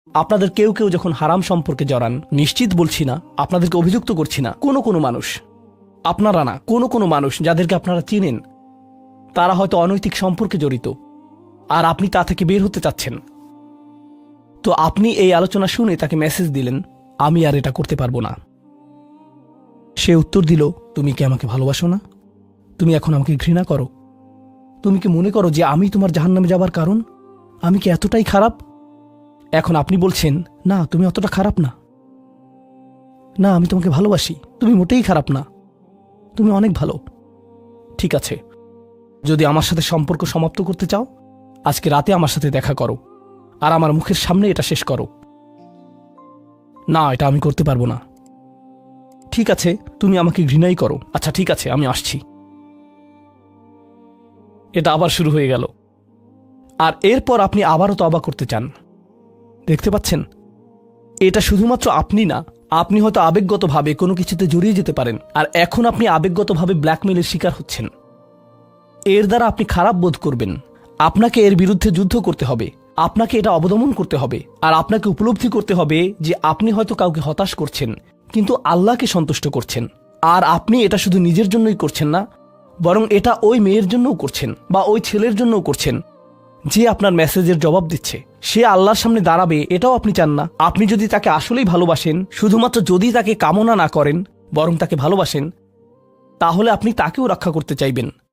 আপনাদের কেউ কেউ যখন হারাম সম্পর্কে জড়ান, নিশ্চিত বলছি না, আপনাদেরকে অভিযুক্ত করছি না, কোনো মানুষ, আপনারা না, কোনো মানুষ যাদেরকে আপনারা চিনেন, তারা হয়তো অনৈতিক সম্পর্কে জড়িত, আর আপনি তা থেকে বের হতে চাচ্ছেন। তো আপনি এই আলোচনা শুনে তাকে মেসেজ দিলেন, আমি আর এটা করতে পারবো না। সে উত্তর দিল, তুমি কি আমাকে ভালোবাসো না? তুমি এখন আমাকে ঘৃণা করো? তুমি কি মনে করো যে আমি তোমার জাহান্নামে যাবার কারণ? আমি কি এতটাই খারাপ? এখন আপনি বলছেন, না তুমি অতটা খারাপ না, না আমি তোমাকে ভালোবাসি, তুমি মোটেই খারাপ না, তুমি অনেক ভালো। ঠিক আছে, যদি আমার সাথে সম্পর্ক সমাপ্ত করতে চাও, আজকে রাতে আমার সাথে দেখা করো, আর আমার মুখের সামনে এটা শেষ করো। না, এটা আমি করতে পারবো না। ঠিক আছে, তুমি আমাকে ঘৃণাই করো, আচ্ছা ঠিক আছে, আমি আসছি। এটা আবার শুরু হয়ে গেল, আর এরপর আপনি আবারও তওবা করতে চান। দেখতে পাচ্ছেন, এটা শুধুমাত্র আপনি না, আপনি হয়তো আবেগগতভাবে কোনো কিছুতে জড়িয়ে যেতে পারেন, আর এখন আপনি আবেগগতভাবে ব্ল্যাকমেইলের শিকার হচ্ছেন। এর দ্বারা আপনি খারাপ বোধ করবেন। আপনাকে এর বিরুদ্ধে যুদ্ধ করতে হবে, আপনাকে এটা অবদমন করতে হবে, আর আপনাকে উপলব্ধি করতে হবে যে আপনি হয়তো কাউকে হতাশ করছেন, কিন্তু আল্লাহকে সন্তুষ্ট করছেন। আর আপনি এটা শুধু নিজের জন্যই করছেন না, বরং এটা ওই মেয়ের জন্যও করছেন, বা ওই ছেলের জন্যও করছেন যে আপনার মেসেজের জবাব দিচ্ছে। সে আল্লাহর সামনে দাঁড়াবে, এটাও আপনি চান না। আপনি যদি তাকে আসলেই ভালোবাসেন, শুধুমাত্র যদি তাকে কামনা না করেন, বরং তাকে ভালোবাসেন, তাহলে আপনি তাকেও রক্ষা করতে চাইবেন।